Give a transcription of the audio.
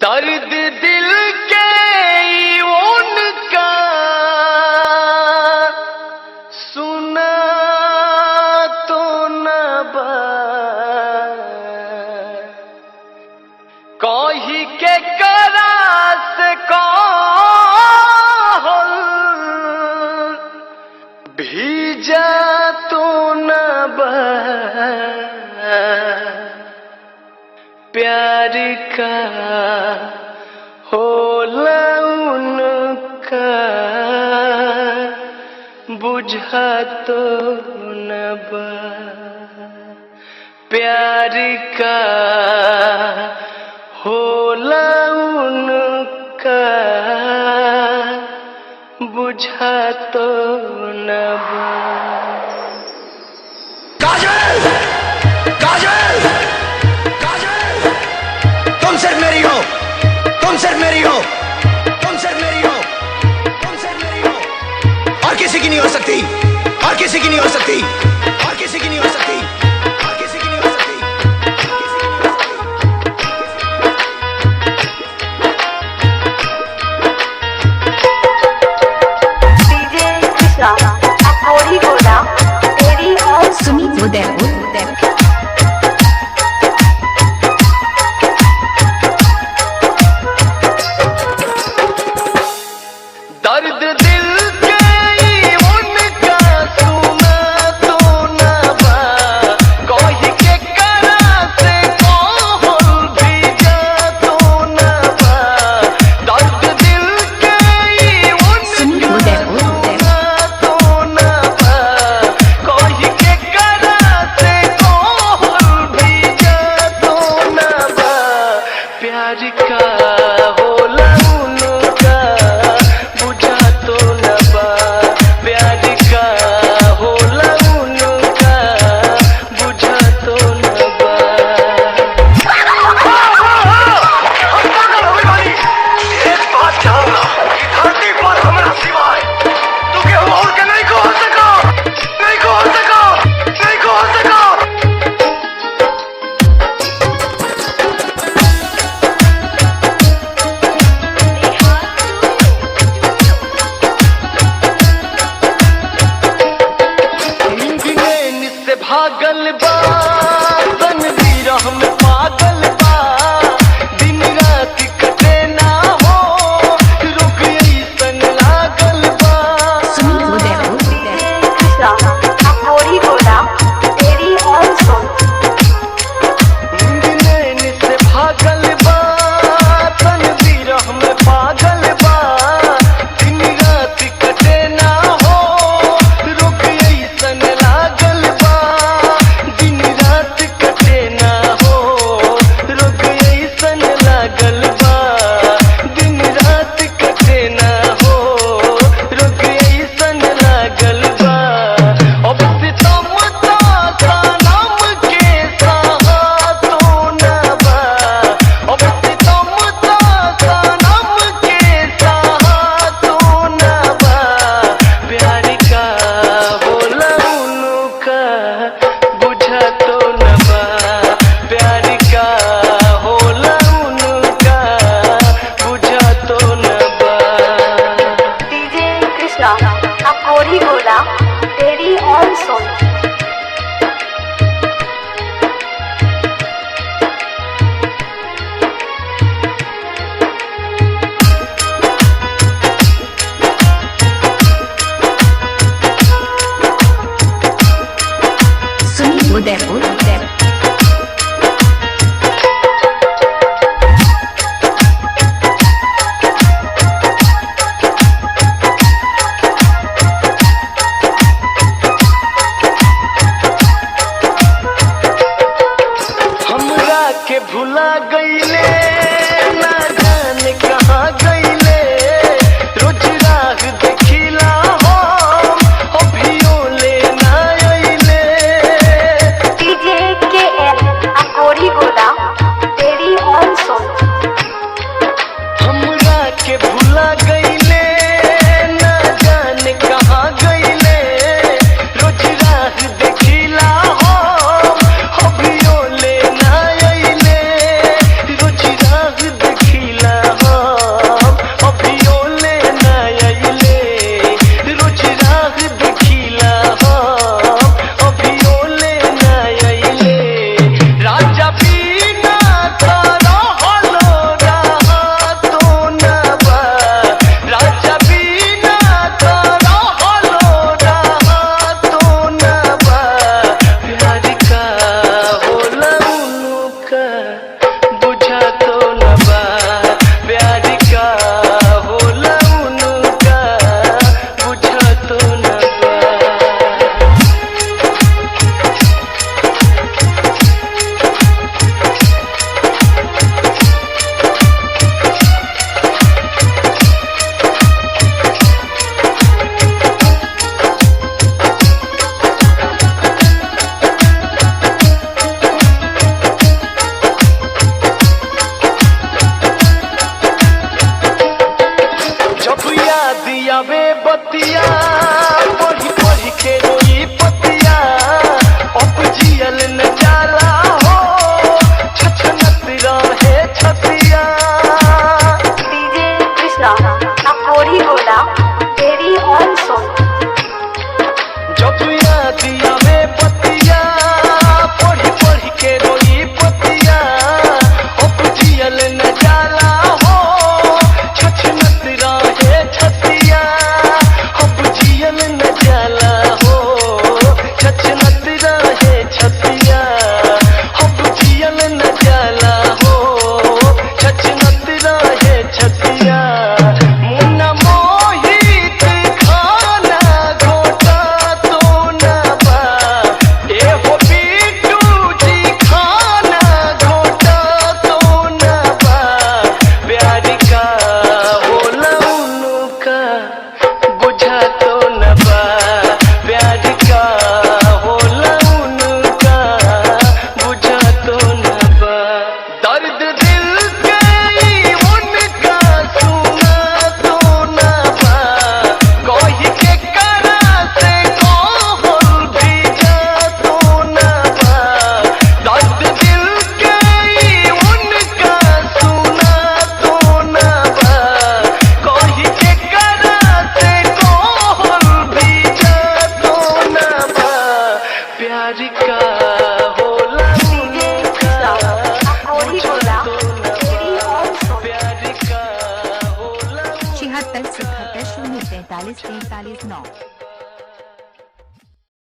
दर्द दिल के उनका सुना तो न कही के करा से कहल भीजा तो न प्यार का होला उनका बुझा तो न प्यार का होला उनका बुझा तो न काजल काजल काजल तुम सिर्फ मेरी हो, तुम सिर्फ मेरी हो, तुम सिर्फ मेरी हो, तुम सिर्फ मेरी हो, और किसी की नहीं हो सकती, और किसी की नहीं हो सकती, और किसी की नहीं हो सकती, और किसी की नहीं हो सकती, डीजे कृष्णा अपोरी बोला तेरी और सुमित उदय दर्द दिल के उनका सुना तो न कही के करा से कहल भीजा तो न दर्द दिल के उनका सुना तो न कही के करा से कहल भीजा तो न प्यार का होला उनका बुझा तो न प्यार का होला उनका बुझा तो न एक बात जानना, धरती पर हमरा सिवाय तू के और के नहीं को सको, नहीं को सको, नहीं को सको। नैन से भागल बा तन विरह में पागल बा दिन रात कटे ना हो रुक ऐसन लागल बा कृष्णा अपोरी बोला तेरी और सुन नैन से भागल बा तन विरह में पागल बा दिन रात कटे ना हो रुक ऐसन लागल बा दिन रात कटे ना हो रुक ऐसन लागल बा दिन रात कटे ना हो रुक ऐसन लागल बा अब सितम सनम के सहा तो न अब सितम सनम के सहा तो न प्यार का होला उनका बुझा तो न प्यार का होला उनका बुझा तो न डीजे कृष्णा अपोरी बोला तेरी और सुन सुमित उदय हमरा के भुला गईले ना जाने कहाँ गईले रोज राह देखिला हम अभियो ले ना अइले डीजे जाला हो छछनत रहे छतिया अब जियल न जाला हो छछनत रहे छतिया अब जियल न जाला हो छछनत रहे छतिया मुन्ना मोहित खाना घोटा तो न बा ए हो बिट्टू जी खाना घोटा तो न बा प्यार का होला उनका बुझा तो न बा प्यार का होला उनका बुझा तो न बा दर्द दिल के ही उनका सुना तो न बा कोई के करा से कोहल भी जा तो न बा दर्द दिल के ही उनका सुना तो न बा कोई के करा से कोहल भी जा तो न बा प्यार का होला उनका अकोरी गोला तेरी ऑन सॉन्ग प्यार का होला 76 77 0 43 43 9।